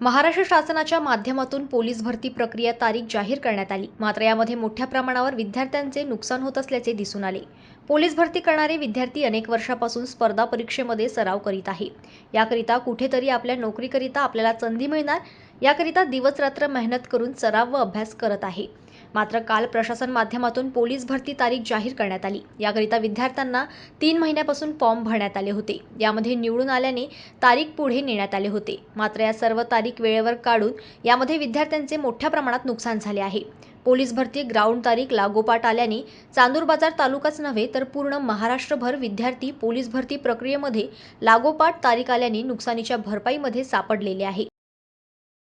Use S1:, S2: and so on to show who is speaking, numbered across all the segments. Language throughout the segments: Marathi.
S1: महाराष्ट्र शासनाच्या माध्यमातून पोलीस भरती प्रक्रिया तारीख जाहीर करण्यात आली. मात्र यामध्ये मोठ्या प्रमाणावर विद्यार्थ्यांचे नुकसान होत असल्याचे दिसून आले. पोलीस भरती करणारे विद्यार्थी अनेक वर्षापासून स्पर्धा परीक्षेमध्ये सराव करीत आहे. याकरिता कुठेतरी आपल्या नोकरीकरिता आपल्याला संधी मिळणार याकरिता दिवसरात्र मेहनत करून सराव व अभ्यास करत आहे. मात्र काल प्रशासन माध्यमातून पोलीस भरती तारीख जाहीर करण्यात आली. याकरिता विद्यार्थ्यांना 3 महिन्यापासून फॉर्म भरण्यात आले होते. यामध्ये निवडून आल्याने तारीख पुढे नेण्यात आले होते. मात्र या सर्व तारीख वेळेवर काढून यामध्ये विद्यार्थ्यांचे मोठ्या प्रमाणात नुकसान झाले आहे. पोलीस भरती ग्राउंड तारीख लागोपाठ आल्याने चांदूर बाजार तालुकाच नव्हे तर पूर्ण महाराष्ट्रभर विद्यार्थी पोलीस भरती प्रक्रियेमध्ये लागोपाठ तारीख आल्याने नुकसानीच्या भरपाईमध्ये सापडलेले आहे.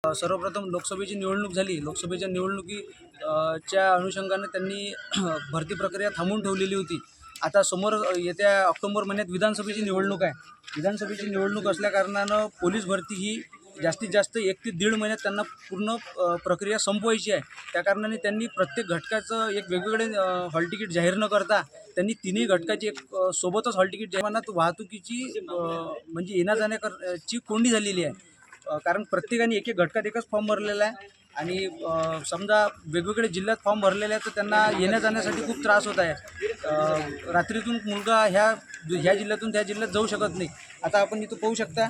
S2: सर्वप्रथम लोकसभेची निवडणूक झाली. लोकसभेच्या निवडणुकीच्या अनुषंगाने त्यांनी भरती प्रक्रिया थांबवून ठेवलेली होती. आता समोर येत्या ऑक्टोबर महिन्यात विधानसभेची निवडणूक आहे. विधानसभेची निवडणूक असल्याकारणानं पोलीस भरती ही जास्तीत जास्त 1 ते 1.5 महिन्यात त्यांना पूर्ण प्रक्रिया संपवायची आहे. त्या कारणाने त्यांनी प्रत्येक घटकाचं एक वेगवेगळे हॉल तिकीट जाहीर न करता त्यांनी तिन्ही घटकाची एक सोबतच हॉल तिकीट जाहीर वाहतुकीची म्हणजे येण्याजाण्याची कोंडी झालेली आहे. कारण प्रत्येकाने एक घटकात एकच फॉर्म भरलेला आहे आणि समजा वेगवेगळे जिल्ह्यात फॉर्म भरलेले आहेत तर त्यांना येण्या जाण्यासाठी खूप त्रास होत आहे. रात्रीतून मुलगा ह्या जिल्ह्यातून त्या जिल्ह्यात जाऊ शकत नाही. आता आपण इथं पाहू शकता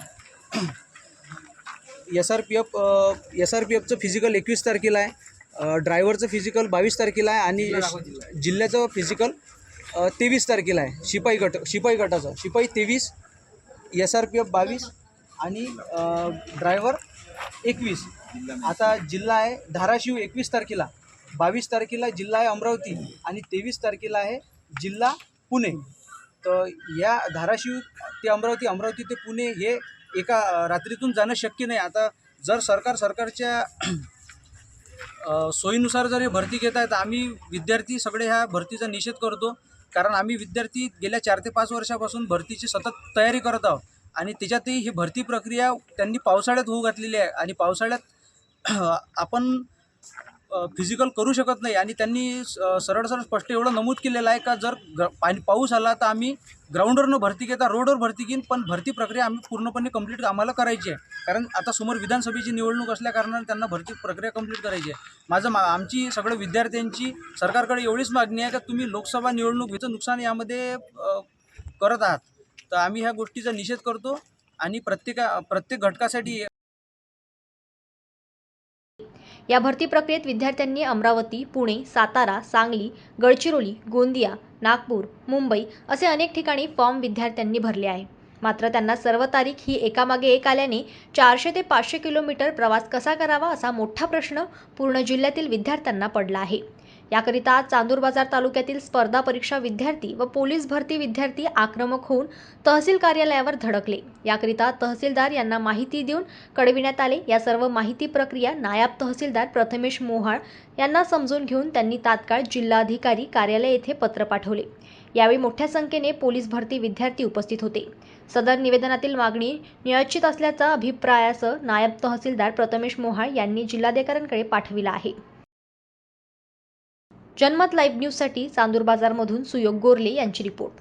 S2: SRPFचं फिजिकल 21 तारखेला आहे, ड्रायव्हरचं फिजिकल 22 तारखेला आहे आणि जिल्ह्याचं फिजिकल 23 तारखेला आहे. शिपाई गटाचं शिपाई 23, SRPF 22 आणि ड्रायव्हर 21. आता जिल्हा आहे धाराशिव 21 तारखेला, 22 तारखेला जिल्हा आहे अमरावती आणि 23 तारखेला आहे जिल्हा पुणे. तर या धाराशिव ते अमरावती, अमरावती ते पुणे हे एका रात्रीतून जाणं शक्य नाही. आता जर सरकारच्या सोयीनुसार जर हे भरती घेत आहे तर आम्ही विद्यार्थी सगळे ह्या भरतीचा निषेध करतो. कारण आम्ही विद्यार्थी गेल्या 4 ते 5 वर्षापासून भरतीची सतत तयारी करत आहोत आणि त्याच्यातही ही भरती प्रक्रिया त्यांनी पावसाळ्यात होऊ घातलेली आहे आणि पावसाळ्यात आपण फिजिकल करू शकत नाही आणि त्यांनी सरळ स्पष्ट एवढं नमूद केलेलं आहे का जर पाऊस आला तर आम्ही ग्राउंडवरनं भरती घेता रोडवर भरती घेईन, पण भरती प्रक्रिया आम्ही पूर्णपणे कंप्लीट आम्हाला करायची आहे. कारण आता समोर विधानसभेची निवडणूक असल्याकारणाने त्यांना भरती प्रक्रिया कंप्लीट करायची आहे. आमची सगळ्या विद्यार्थ्यांची सरकारकडे एवढीच मागणी आहे का तुम्ही लोकसभा निवडणुकीचं नुकसान यामध्ये करत आहात. तर आम्ही ह्या गोष्टीचा निषेध करतो आणि प्रत्येक घटकासाठी
S1: या भरती प्रक्रियेत विद्यार्थ्यांनी अमरावती, पुणे, सातारा, सांगली, गडचिरोली, गोंदिया, नागपूर, मुंबई असे अनेक ठिकाणी फॉर्म विद्यार्थ्यांनी भरले आहे. मात्र त्यांना सर्व तारीख ही एकामागे एक आल्याने 400 ते 500 किलोमीटर प्रवास कसा करावा असा मोठा प्रश्न पूर्ण जिल्ह्यातील विद्यार्थ्यांना पडला आहे. याकरिता चांदूर बाजार तालुक्यातील स्पर्धा परीक्षा विद्यार्थी व पोलीस भरती विद्यार्थी आक्रमक होऊन तहसील कार्यालयावर धडकले. याकरिता तहसीलदार यांना माहिती देऊन कळविण्यात आले. या सर्व माहिती प्रक्रिया नायब तहसीलदार प्रथमेश मोहाळ यांना समजून घेऊन त्यांनी तात्काळ जिल्हाधिकारी कार्यालय येथे पत्र पाठवले. यावेळी मोठ्या संख्येने पोलीस भरती विद्यार्थी उपस्थित होते. सदर निवेदनातील मागणी न्यायोचित असल्याचा अभिप्रायासह नायब तहसीलदार प्रथमेश मोहाळ यांनी जिल्हाधिकाऱ्यांकडे पाठविला आहे. जनमत लाईव्ह न्यूजसाठी चांदूर बाजारमधून सुयोग गोरले यांची रिपोर्ट.